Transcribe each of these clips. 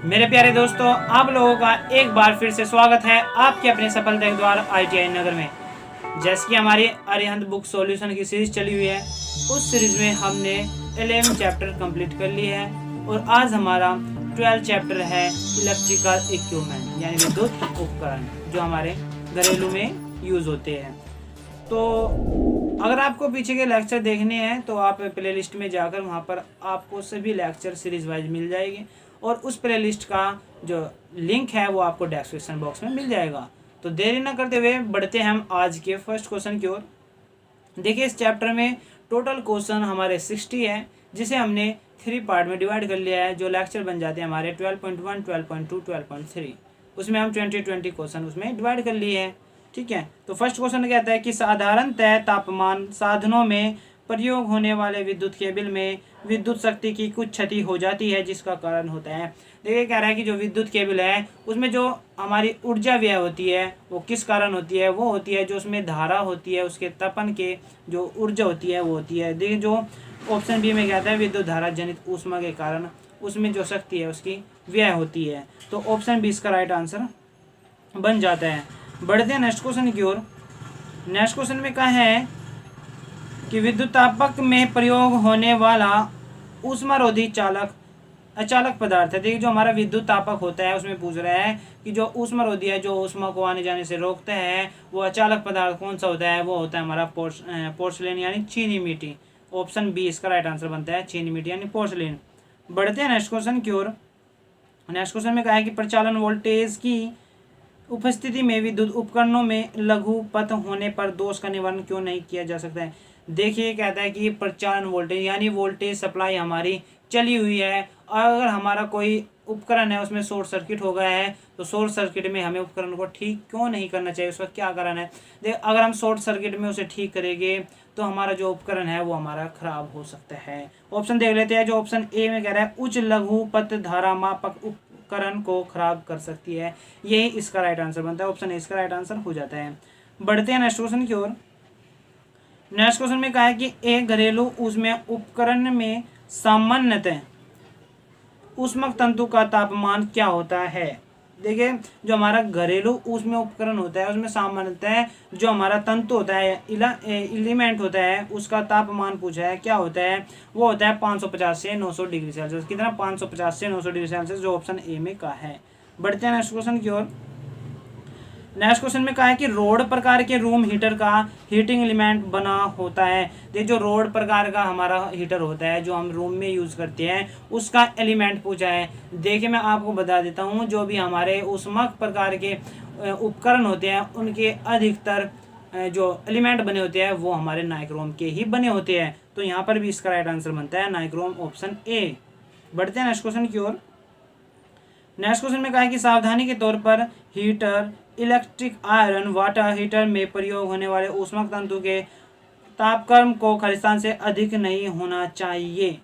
मेरे प्यारे दोस्तों, आप लोगों का एक बार फिर से स्वागत है आपके अपने सफलता के द्वार ITI नगर में। जैसे कि हमारी अरिहंत बुक सॉल्यूशन की सीरीज चली हुई है, उस सीरीज में हमने 11 चैप्टर कंप्लीट कर लिए हैं और आज हमारा 12 चैप्टर है इलेक्ट्रिकल इक्विपमेंट यानी विद्युत उपकरण जो हमारे घरेलू में यूज़ होते हैं। तो अगर आपको पीछे के लेक्चर देखने हैं तो आप प्लेलिस्ट में जाकर वहाँ पर आपको सभी लेक्चर सीरीज वाइज मिल जाएगी और उस प्लेलिस्ट का जो लिंक है वो आपको डिस्क्रिप्शन बॉक्स में मिल जाएगा। तो देरी ना करते हुए बढ़ते हैं हम आज के फर्स्ट क्वेश्चन की ओर। देखिए, इस चैप्टर में टोटल क्वेश्चन हमारे 60 है, जिसे हमने 3 पार्ट में डिवाइड कर लिया है, जो लेक्चर बन जाते हैं हमारे 12.1, 12.2, 12.3। उसमें हम 20 क्वेश्चन उसमें डिवाइड कर लिए हैं। ठीक है, तो फर्स्ट क्वेश्चन कहता है कि साधारणतः तापमान साधनों में प्रयोग होने वाले विद्युत केबल में विद्युत शक्ति की कुछ क्षति हो जाती है, जिसका कारण होता है। देखिए, कह रहा है कि जो विद्युत केबल है उसमें जो हमारी ऊर्जा व्यय होती है वो किस कारण होती है। वो होती है जो उसमें धारा होती है, उसके तपन के जो ऊर्जा होती है वो होती है। देखिए, जो ऑप्शन बी में कहता है विद्युत धारा जनित ऊष्मा के कारण उसमें जो शक्ति है उसकी व्यय होती है। तो ऑप्शन बी इसका राइट आंसर बन जाता है। बढ़ते हैं नेक्स्ट क्वेश्चन की ओर। नेक्स्ट क्वेश्चन में कहा है कि विद्युतापक में प्रयोग होने वाला ऊष्मारोधी चालक अचालक पदार्थ है। देखिए, जो हमारा विद्युत तापक होता है उसमें पूछ रहा है कि जो ऊष्मारोधी है, जो ऊष्मा को आने जाने से रोकता है, वो अचालक पदार्थ कौन सा होता है। वो होता है हमारा पोर्सलेन यानी चीनी मिट्टी। ऑप्शन बी इसका राइट आंसर बनता है, चीनी मिट्टी यानी पोर्सलेन। बढ़ते हैं नेक्स्ट क्वेश्चन की ओर। नेक्स्ट क्वेश्चन में कहा है कि प्रचालन वोल्टेज की उपस्थिति में विद्युत उपकरणों में लघु पथ होने पर दोष का निवारण क्यों नहीं किया जा सकता है। देखिए, कहता है कि प्रचालन वोल्टेज यानी वोल्टेज सप्लाई हमारी चली हुई है और अगर हमारा कोई उपकरण है उसमें शॉर्ट सर्किट हो गया है तो शॉर्ट सर्किट में हमें उपकरण को ठीक क्यों नहीं करना चाहिए, उसका क्या कारण है। देख, अगर हम शॉर्ट सर्किट में उसे ठीक करेंगे तो हमारा जो उपकरण है वो हमारा खराब हो सकता है। ऑप्शन देख लेते हैं। जो ऑप्शन ए में कह रहा है उच्च लघु पथ धारा मापक उपकरण को खराब कर सकती है, यही इसका राइट आंसर बनता है। ऑप्शन ए इसका राइट आंसर हो जाता है। बढ़ते हैं नेक्स्ट क्वेश्चन की ओर। नेक्स्ट क्वेश्चन में कहा है कि एक घरेलू ऊष्मा उपकरण में सामान्यतः ऊष्मक तंतु का तापमान क्या होता है। देखिए, जो हमारा घरेलू ऊष्मा उपकरण होता है उसमें सामान्यतः जो हमारा तंतु होता है, एलिमेंट होता है, उसका तापमान पूछा है क्या होता है। वो होता है 550 से 900 डिग्री सेल्सियस। कितना, 550 से 900 डिग्री सेल्सियस, जो ऑप्शन ए में कहा है। बढ़ते हैं नेक्स्ट क्वेश्चन की ओर। नेक्स्ट क्वेश्चन में कहा है कि रोड प्रकार के रूम हीटर का हीटिंग एलिमेंट बना होता है। ये जो रोड प्रकार का हमारा हीटर होता है जो हम रूम में यूज़ करते हैं उसका एलिमेंट पूछा है। देखिए, मैं आपको बता देता हूँ, जो भी हमारे ऊष्मक प्रकार के उपकरण होते हैं उनके अधिकतर जो एलिमेंट बने होते हैं वो हमारे नाइक्रोम के ही बने होते हैं। तो यहाँ पर भी इसका राइट आंसर बनता है नाइक्रोम, ऑप्शन ए। बढ़ते हैं नेक्स्ट क्वेश्चन की ओर। नेक्स्ट क्वेश्चन में कहा है कि सावधानी के तौर पर heater, electric iron water heater में प्रयोग होने वाले ऊष्मक तंतु के तापक्रम को खालिस्तान से अधिक नहीं होना चाहिए।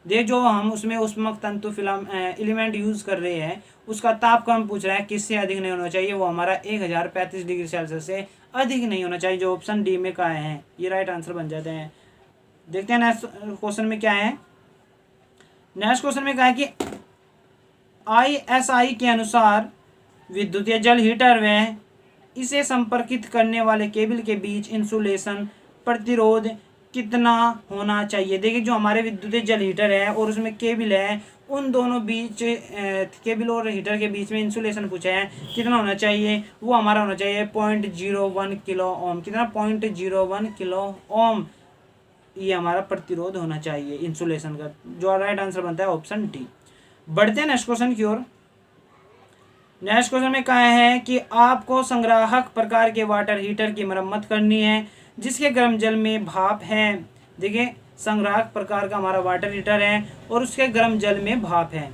देख, जो हम उसमें ऊष्मक तंतु फिल्म एलिमेंट यूज कर रहे हैं उसका तापक्रम पूछ रहा है किससे अधिक नहीं होना चाहिए। वो हमारा 1035 डिग्री सेल्सियस से अधिक नहीं होना चाहिए, जो ऑप्शन डी में कहा है। ये राइट आंसर बन जाते हैं। देखते हैं नेक्स्ट क्वेश्चन में क्या है। नेक्स्ट क्वेश्चन में कहा है कि ISI के अनुसार विद्युतीय जल हीटर व इसे संपर्कित करने वाले केबल के बीच इंसुलेशन प्रतिरोध कितना होना चाहिए। देखिए, जो हमारे विद्युतीय जल हीटर है और उसमें केबल है, उन दोनों बीच केबल और हीटर के बीच में इंसुलेशन पूछा है कितना होना चाहिए। वो हमारा होना चाहिए 0.01 किलो ओम। कितना, 0.01 किलो ओम ये हमारा प्रतिरोध होना चाहिए इंसुलेशन का, जो राइट आंसर बनता है ऑप्शन डी। बढ़ते हैं नेक्स्ट क्वेश्चन की ओर। नेक्स्ट क्वेश्चन में कहा है कि आपको संग्राहक प्रकार के वाटर हीटर की मरम्मत करनी है जिसके गर्म जल में भाप है। देखिए, संग्राहक प्रकार का हमारा वाटर हीटर है और उसके गर्म जल में भाप है।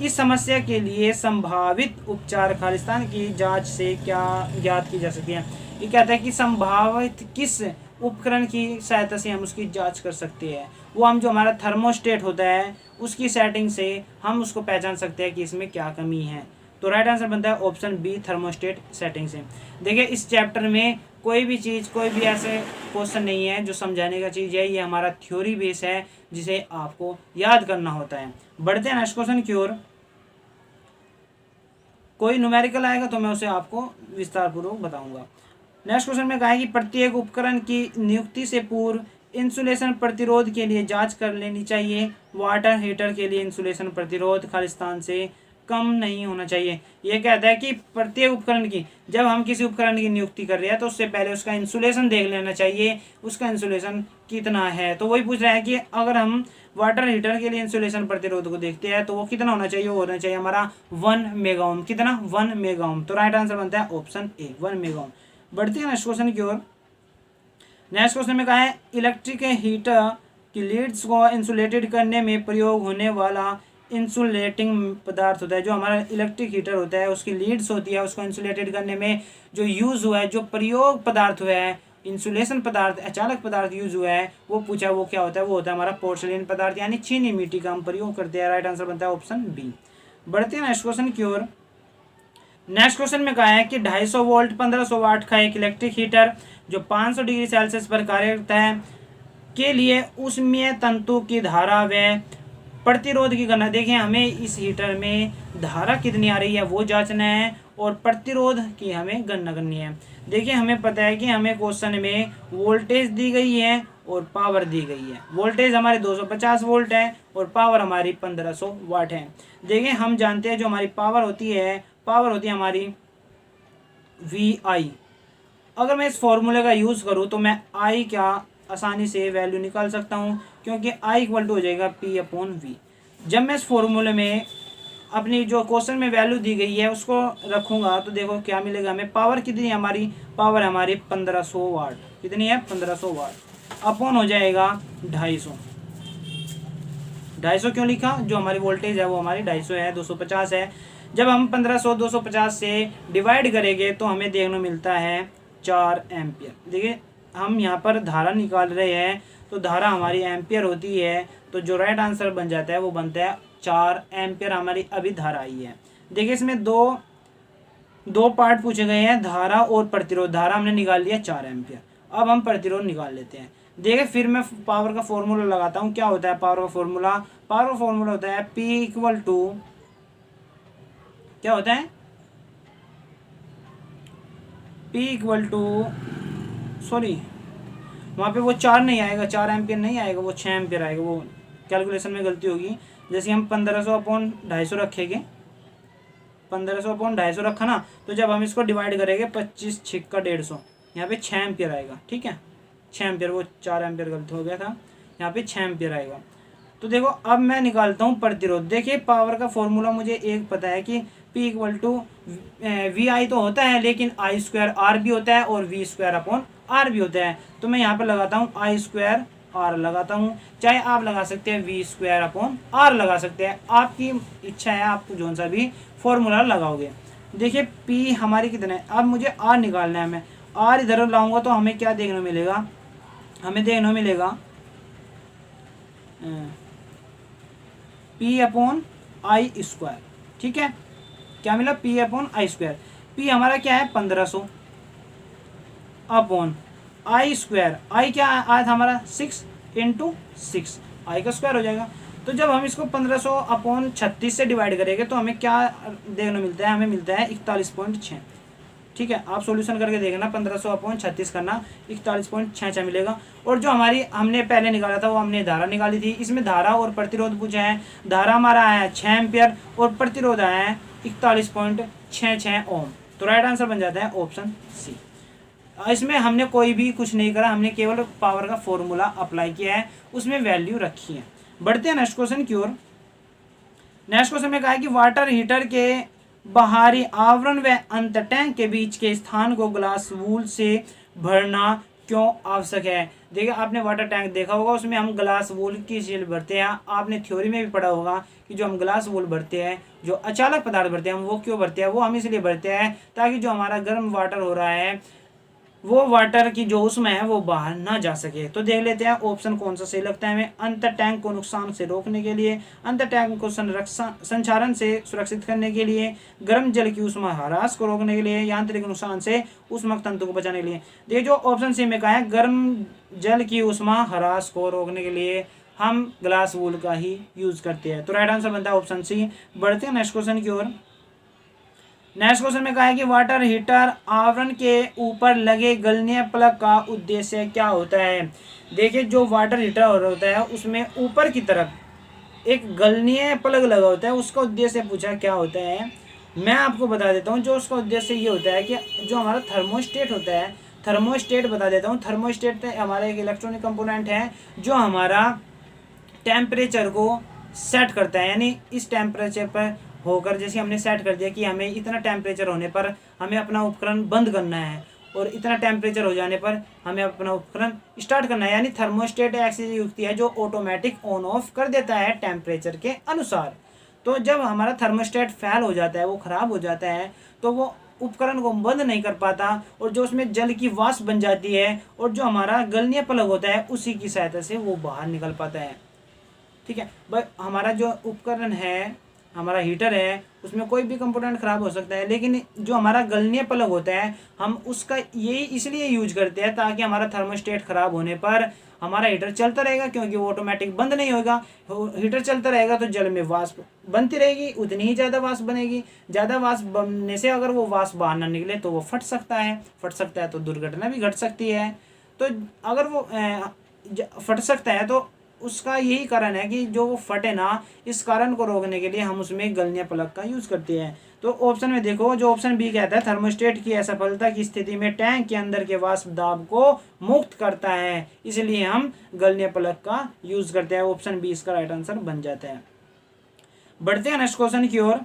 इस समस्या के लिए संभावित उपचार खालिस्तान की जांच से क्या ज्ञात की जा सकती है। ये कहता है कि संभावित किस उपकरण की सहायता से हम उसकी जांच कर सकते हैं। वो हम जो हमारा थर्मोस्टेट होता है उसकी सेटिंग से हम उसको पहचान सकते हैं कि इसमें क्या कमी है। तो राइट आंसर बनता है ऑप्शन बी, थर्मोस्टेट सेटिंग से। देखिए, इस चैप्टर में कोई भी चीज़, कोई भी ऐसे क्वेश्चन नहीं है जो समझाने का चीज़ है। ये हमारा थ्योरी बेस है जिसे आपको याद करना होता है। बढ़ते हैं नेक्स्ट क्वेश्चन की ओर। कोई न्यूमेरिकल आएगा तो मैं उसे आपको विस्तार पूर्वक बताऊंगा। नेक्स्ट क्वेश्चन में कहा है कि प्रत्येक उपकरण की नियुक्ति से पूर्व इंसुलेशन प्रतिरोध के लिए जांच कर लेनी चाहिए। वाटर हीटर के लिए इंसुलेशन प्रतिरोध खालिस्तान से कम नहीं होना चाहिए। ये कहता है कि प्रत्येक उपकरण की, जब हम किसी उपकरण की नियुक्ति कर रहे हैं तो उससे पहले उसका इंसुलेशन देख लेना चाहिए, उसका इंसुलेशन कितना है। तो वही पूछ रहा है कि अगर हम वाटर हीटर के लिए इंसुलेशन प्रतिरोध को देखते हैं तो वो कितना होना चाहिए, वो होना चाहिए हमारा 1 मेगा ओम। कितना, 1 मेगा ओम। तो राइट आंसर बनता है ऑप्शन ए, 1 मेगा ओम। बढ़ते हैं नेक्स्ट क्वेश्चन की ओर। नेक्स्ट क्वेश्चन में कहा है इलेक्ट्रिक हीटर की लीड्स को इंसुलेटेड करने में प्रयोग होने वाला इंसुलेटिंग पदार्थ होता है। जो हमारा इलेक्ट्रिक हीटर होता है उसकी लीड्स होती है, उसको इंसुलेटेड करने में जो यूज़ हुआ है, जो प्रयोग पदार्थ हुआ है, इंसुलेशन पदार्थ, अचालक पदार्थ यूज हुआ है, वो पूछा वो क्या होता है, वो होता है हमारा पोर्सिलेन पदार्थ यानी चीनी मिट्टी का हम प्रयोग करते हैं। राइट आंसर बनता है ऑप्शन बी। बढ़ते हैं नेक्स्ट क्वेश्चन की ओर। नेक्स्ट क्वेश्चन में कहा है कि 250 वोल्ट 1500 वाट का एक इलेक्ट्रिक हीटर जो 500 डिग्री सेल्सियस पर कार्य करता है के लिए उसमें तंतु की धारा व प्रतिरोध की गणना। देखिए हमें इस हीटर में धारा कितनी आ रही है वो जांचना है और प्रतिरोध की हमें गणना करनी है। देखिए हमें पता है कि हमें क्वेश्चन में वोल्टेज दी गई है और पावर दी गई है। वोल्टेज हमारे 250 वोल्ट है और पावर हमारी 1500 वाट है। देखिए हम जानते हैं जो हमारी पावर होती है हमारी VI। अगर मैं इस फॉर्मूले का यूज़ करूँ तो मैं I क्या आसानी से वैल्यू निकाल सकता हूँ, क्योंकि I इक्वल टू हो जाएगा P/V। जब मैं इस फॉर्मूले में अपनी जो क्वेश्चन में वैल्यू दी गई है उसको रखूँगा तो देखो क्या मिलेगा हमें। पावर कितनी है हमारी, पावर हमारी 1500 वाट। कितनी है, 1500 वाट। अपॉन हो जाएगा 250। 250 क्यों लिखा, जो हमारी वोल्टेज है वो हमारी 250 है, 250 है। जब हम 1500 250 से डिवाइड करेंगे तो हमें देखने मिलता है 4 एम्पियर। देखिए हम यहाँ पर धारा निकाल रहे हैं तो धारा हमारी एम्पियर होती है, तो जो राइट आंसर बन जाता है वो बनता है 4 एम्पियर हमारी अभी धारा आई है। देखिए इसमें दो पार्ट पूछे गए हैं, धारा और प्रतिरोध। धारा हमने निकाल लिया 4 एम्पियर, अब हम प्रतिरोध निकाल लेते हैं। देखिए फिर मैं पावर का फॉर्मूला लगाता हूँ। क्या होता है पावर का फॉर्मूला, पावर का फॉर्मूला होता है P इक्वल टू, क्या होता है, P इक्वल टू, सॉरी वहाँ पे वो 4 नहीं आएगा, 4 एम्पियर नहीं आएगा, वो 6 एम्पियर आएगा। वो कैलकुलेशन में गलती होगी। जैसे हम 1500 अपॉन 250 रखेंगे, 1500 अपॉन 250 रखा ना, तो जब हम इसको डिवाइड करेंगे 25 छिक्का 150, यहाँ पे 6 एम्पियर आएगा। ठीक है 6 एम्पियर, वो 4 एम्पियर गलती हो गया था, यहाँ पे 6 एम्पियर आएगा। तो देखो अब मैं निकालता हूँ प्रतिरोध। देखिए पावर का फॉर्मूला मुझे एक पता है कि P इक्वल टू VI तो होता है, लेकिन I स्क्वायर R भी होता है और V स्क्वायर अपॉन R भी होता है। तो मैं यहाँ पर लगाता हूँ I स्क्वायर R लगाता हूँ, चाहे आप लगा सकते हैं V स्क्वायर अपॉन R लगा सकते हैं, आपकी इच्छा है, आपको जो सा भी फॉर्मूला लगाओगे। देखिए P हमारी कितना है, अब मुझे R निकालना है। मैं R इधर लाऊंगा तो हमें क्या देखने मिलेगा, हमें देखने मिलेगा P अपॉन I स्क्वायर। ठीक है क्या मिला, P upon I square. P हमारा क्या है 1500 अपॉन I स्क्वायर। I क्या आया था हमारा 6 इंटू 6, I का स्क्वायर हो जाएगा। तो जब हम इसको 1500 अपॉन 36 से डिवाइड करेंगे तो हमें क्या देखने मिलता है, हमें मिलता है 41.6। ठीक है आप सॉल्यूशन करके देखना, 1500 अपॉन 36 करना, 41.66 मिलेगा। और जो हमारी हमने पहले निकाला था वो हमने धारा निकाली थी, इसमें धारा और प्रतिरोध पूछा है। धारा हमारा आया है 6 एम्पियर और प्रतिरोध आया है 41.66 ओम। तो राइट आंसर बन जाता है ऑप्शन सी। इसमें हमने कोई भी कुछ नहीं करा, हमने केवल पावर का फॉर्मूला अप्लाई किया है, उसमें वैल्यू रखी है। बढ़ते हैं नेक्स्ट क्वेश्चन की ओर। नेक्स्ट क्वेश्चन में कहा है कि वाटर हीटर के बाहरी आवरण व अंत टैंक के बीच के स्थान को ग्लास वूल से भरना क्यों आवश्यक है। देखिए आपने वाटर टैंक देखा होगा, उसमें हम ग्लास वूल की शील भरते हैं। आपने थ्योरी में भी पढ़ा होगा कि जो हम ग्लास वूल भरते हैं, जो अचालक पदार्थ भरते हैं, हम वो क्यों भरते हैं, वो हम इसलिए भरते हैं ताकि जो हमारा गर्म वाटर हो रहा है वो वाटर की जो उसमें है वो बाहर ना जा सके। तो देख लेते हैं ऑप्शन कौन सा सही लगता है हमें। अंतर टैंक को नुकसान से रोकने के लिए, अंतर टैंक को संचारण से सुरक्षित करने के लिए, गर्म जल की उष्मा ह्रास को रोकने के लिए, यांत्रिक नुकसान से उष्मक तंतु को बचाने के लिए। देखिए जो ऑप्शन सी में कहा है गर्म जल की उष्मा ह्रास को रोकने के लिए हम ग्लास वूल का ही यूज करते हैं। तो राइट आंसर बनता है ऑप्शन सी। बढ़ते हैं नेक्स्ट क्वेश्चन की ओर। नेक्स्ट क्वेश्चन में कहा है कि वाटर हीटर आवरण के ऊपर लगे गलनीय प्लग का उद्देश्य क्या होता है। देखिए जो वाटर हीटर होता है उसमें ऊपर की तरफ एक गलनीय प्लग लगा होता है, उसका उद्देश्य पूछा क्या होता है। मैं आपको बता देता हूँ, जो उसका उद्देश्य ये होता है कि जो हमारा थर्मोस्टेट होता है, थर्मोस्टेट बता देता हूँ। थर्मोस्टेट हमारा एक इलेक्ट्रॉनिक कंपोनेंट है जो हमारा टेम्परेचर को सेट करता है, यानी इस टेम्परेचर पर होकर, जैसे हमने सेट कर दिया कि हमें इतना टेम्परेचर होने पर हमें अपना उपकरण बंद करना है और इतना टेम्परेचर हो जाने पर हमें अपना उपकरण स्टार्ट करना है, यानी थर्मोस्टेट ऐसी युक्ति है जो ऑटोमेटिक ऑन ऑफ कर देता है टेम्परेचर के अनुसार। तो जब हमारा थर्मोस्टेट फेल हो जाता है, वो ख़राब हो जाता है, तो वो उपकरण को बंद नहीं कर पाता और जो उसमें जल की वाष्प बन जाती है और जो हमारा गलनीय प्लग होता है उसी की सहायता से वो बाहर निकल पाता है। ठीक है भाई, हमारा जो उपकरण है, हमारा हीटर है, उसमें कोई भी कंपोनेंट ख़राब हो सकता है, लेकिन जो हमारा गलनीय प्लग होता है हम उसका यही इसलिए यूज करते हैं ताकि हमारा थर्मोस्टेट ख़राब होने पर हमारा हीटर चलता रहेगा, क्योंकि वो ऑटोमेटिक बंद नहीं होगा। हीटर चलता रहेगा तो जल में वाष्प बनती रहेगी, उतनी ही ज़्यादा वाष्प बनेगी। ज़्यादा वाष्प बनने से अगर वो वाष्प बाहर ना निकले तो वो फट सकता है तो दुर्घटना भी घट सकती है। तो अगर वो फट सकता है तो उसका यही कारण है कि जो वो फटे ना, इस कारण को रोकने के लिए हम उसमें गलनीय प्लग का यूज़ करते हैं। तो ऑप्शन में देखो, जो ऑप्शन बी कहता है थर्मोस्टेट की असफलता की स्थिति में टैंक के अंदर के वाष्प दाब को मुक्त करता है, इसलिए हम गलनीय प्लग का यूज़ करते हैं। ऑप्शन बी इसका राइट आंसर बन जाता है। बढ़ते हैं नेक्स्ट क्वेश्चन की ओर।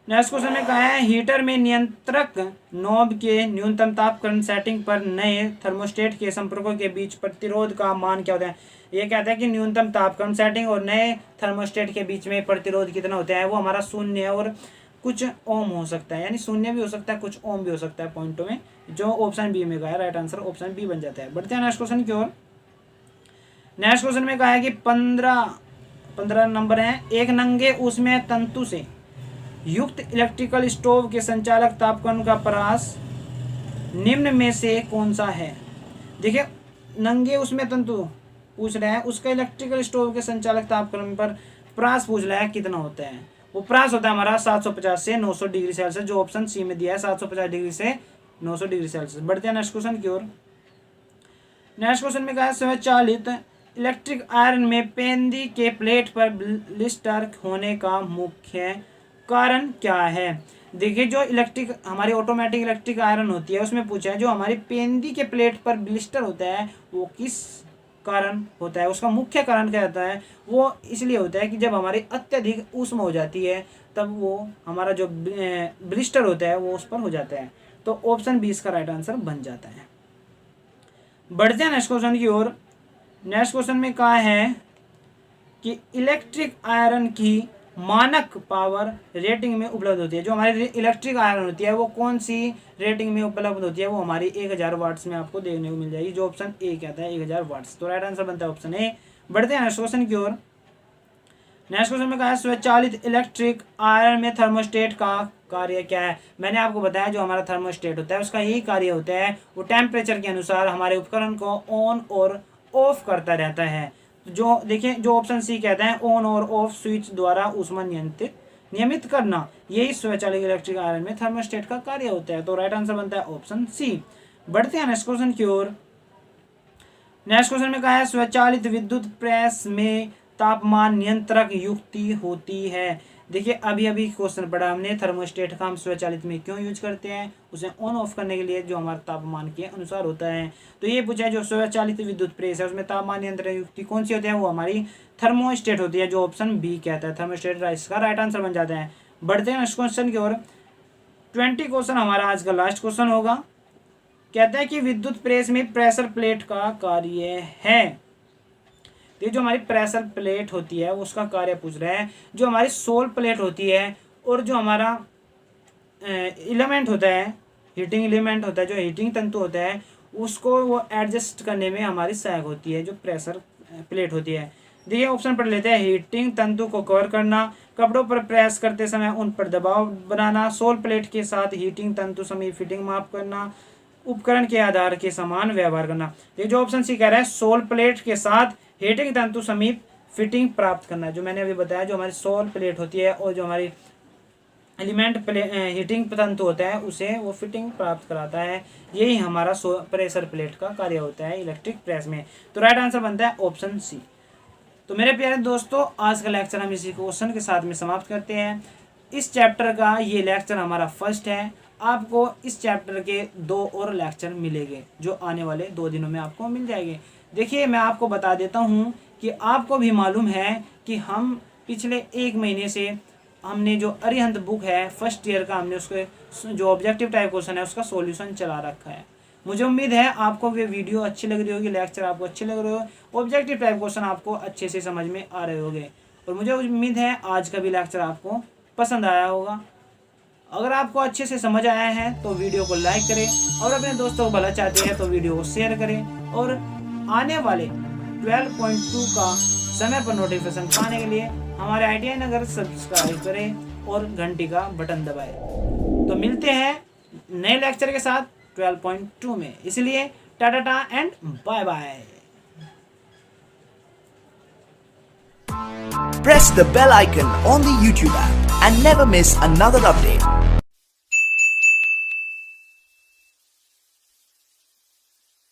नेक्स्ट क्वेश्चन में कहा है हीटर में नियंत्रक नॉब के न्यूनतम तापक्रम सेटिंग पर नए थर्मोस्टेट के संपर्कों के बीच प्रतिरोध का मान क्या होता है। ये कहता है कि न्यूनतम तापक्रम सेटिंग और नए थर्मोस्टेट के बीच में प्रतिरोध कितना होता है। वो हमारा 0 और कुछ ओम हो सकता है, यानी 0 भी हो सकता है, कुछ ओम भी हो सकता है पॉइंटों में, जो ऑप्शन बी में कहा है। राइट आंसर ऑप्शन बी बन जाता है। बढ़ते हैं नेक्स्ट क्वेश्चन की ओर। नेक्स्ट क्वेश्चन में कहा है कि 15 नंबर है, एक नंगे उसमें तंतु से युक्त इलेक्ट्रिकल स्टोव के संचालक तापक्रम का परास निम्न में से कौन सा है। देखिए नंगे उसमें तंतु पूछ रहा है, उसका इलेक्ट्रिकल स्टोव के संचालक तापक्रम पर परास पूछ रहा है कितना होता है। वो परास होता है हमारा 750 से 900 डिग्री सेल्सियस, जो ऑप्शन सी में दिया है 750 डिग्री से 900 डिग्री सेल्सियस। बढ़ते हैं नेक्स्ट क्वेश्चन की ओर। नेक्स्ट क्वेश्चन में कहा है स्वचालित इलेक्ट्रिक आयरन में पेंदी के प्लेट पर ब्लिस्टर होने का मुख्य कारण क्या है। देखिए जो इलेक्ट्रिक हमारी ऑटोमेटिक इलेक्ट्रिक आयरन होती है उसमें पूछा है जो हमारी पेंदी के प्लेट पर ब्लिस्टर होता है वो किस कारण होता है, उसका मुख्य कारण क्या होता है। वो इसलिए होता है कि जब हमारी अत्यधिक ऊष्मा हो जाती है तब वो हमारा जो ब्लिस्टर होता है वो उस पर हो जाता है। तो ऑप्शन बी इसका राइट आंसर बन जाता है। बढ़ते हैं नेक्स्ट क्वेश्चन की ओर। नेक्स्ट क्वेश्चन में कहा है कि इलेक्ट्रिक आयरन की मानक पावर रेटिंग में उपलब्ध होती है। जो हमारी इलेक्ट्रिक आयरन होती है वो कौन सी रेटिंग में उपलब्ध होती है, वो हमारी 1000 वाट्स में आपको देखने को मिल जाएगी, जो ऑप्शन ए कहता है 1000 वाट्स। तो राइट आंसर बनता है ऑप्शन ए। बढ़ते हैं नेक्स्ट क्वेश्चन की ओर। नेक्स्ट क्वेश्चन में कहा है स्वचालित इलेक्ट्रिक आयरन में थर्मोस्टेट का कार्य क्या है। मैंने आपको बताया जो हमारा थर्मोस्टेट होता है उसका यही कार्य होता है, वो टेम्परेचर के अनुसार हमारे उपकरण को ऑन और ऑफ करता रहता है। जो देखिए जो ऑप्शन सी कहता है ऑन और ऑफ स्विच द्वारा ऊष्मा नियमित करना, यही स्वचालित इलेक्ट्रिक आयरन में थर्मोस्टेट का कार्य होता है। तो राइट आंसर बनता है ऑप्शन सी। बढ़ते हैं नेक्स्ट क्वेश्चन की ओर। नेक्स्ट क्वेश्चन में कहा है स्वचालित विद्युत प्रेस में तापमान नियंत्रक युक्ति होती है। देखिए अभी अभी क्वेश्चन पढ़ा हमने, थर्मोस्टेट का हम स्वचालित में क्यों यूज करते हैं, उसे ऑन ऑफ करने के लिए जो हमारे तापमान के अनुसार होता है। तो ये पूछा है जो स्वचालित विद्युत प्रेस है उसमें तापमान नियंत्रण युक्ति कौन सी होती है, वो हमारी थर्मोस्टेट होती है, जो ऑप्शन बी कहता है थर्मोस्टेट इसका राइट आंसर बन जाता है। बढ़ते हैं नेक्स्ट क्वेश्चन की ओर। 20 क्वेश्चन हमारा आज का लास्ट क्वेश्चन होगा। कहता है कि विद्युत प्रेस में प्रेशर प्लेट का कार्य है। ये जो हमारी प्रेशर प्लेट होती है उसका कार्य पूछ रहा है। जो हमारी सोल प्लेट होती है और जो हमारा एलिमेंट होता है, हीटिंग एलिमेंट होता है, जो हीटिंग तंतु होता है, उसको वो एडजस्ट करने में हमारी सहायक होती है जो प्रेशर प्लेट होती है। देखिए ऑप्शन पढ़ लेते हैं। हीटिंग तंतु को कवर करना, कपड़ों पर प्रेस करते समय उन पर दबाव बनाना, सोल प्लेट के साथ हीटिंग तंतु समीप फिटिंग माप करना, उपकरण के आधार के समान व्यवहार करना। ये जो ऑप्शन सी कह रहा है सोल प्लेट के साथ हीटिंग तंतु समीप फिटिंग प्राप्त करना, जो मैंने अभी बताया जो हमारी सोल प्लेट होती है और जो हमारी एलिमेंट हीटिंग तंत्र होता है उसे वो फिटिंग प्राप्त कराता है। यही हमारा प्रेशर प्लेट का कार्य होता है इलेक्ट्रिक प्रेस में। तो राइट आंसर बनता है ऑप्शन सी। तो मेरे प्यारे दोस्तों, आज का लेक्चर हम इसी क्वेश्चन के साथ में समाप्त करते हैं। इस चैप्टर का ये लेक्चर हमारा फर्स्ट है। आपको इस चैप्टर के 2 और लेक्चर मिलेंगे जो आने वाले 2 दिनों में आपको मिल जाएंगे। देखिए, मैं आपको बता देता हूँ कि आपको भी मालूम है कि हम पिछले 1 महीने से हमने जो अरिहंत बुक है फर्स्ट ईयर का, हमने उसके जो ऑब्जेक्टिव टाइप क्वेश्चन है उसका सॉल्यूशन चला रखा है। मुझे उम्मीद है आपको ये वीडियो अच्छी लग रही होगी, लेक्चर आपको अच्छे लग रहे हो, ऑब्जेक्टिव टाइप क्वेश्चन आपको अच्छे से समझ में आ रहे होंगे। और मुझे उम्मीद है आज का भी लेक्चर आपको पसंद आया होगा। अगर आपको अच्छे से समझ आया है तो वीडियो को लाइक करें, और अपने दोस्तों को भला चाहते हैं तो वीडियो को शेयर करें, और आने वाले 12.2 का समय पर नोटिफिकेशन पाने के लिए हमारे ITI नगर सब्सक्राइब करें और घंटी का बटन दबाएं। तो मिलते हैं नए लेक्चर के साथ 12.2 में। इसलिए tata and bye bye. Press the bell icon on the YouTube app and never miss another update.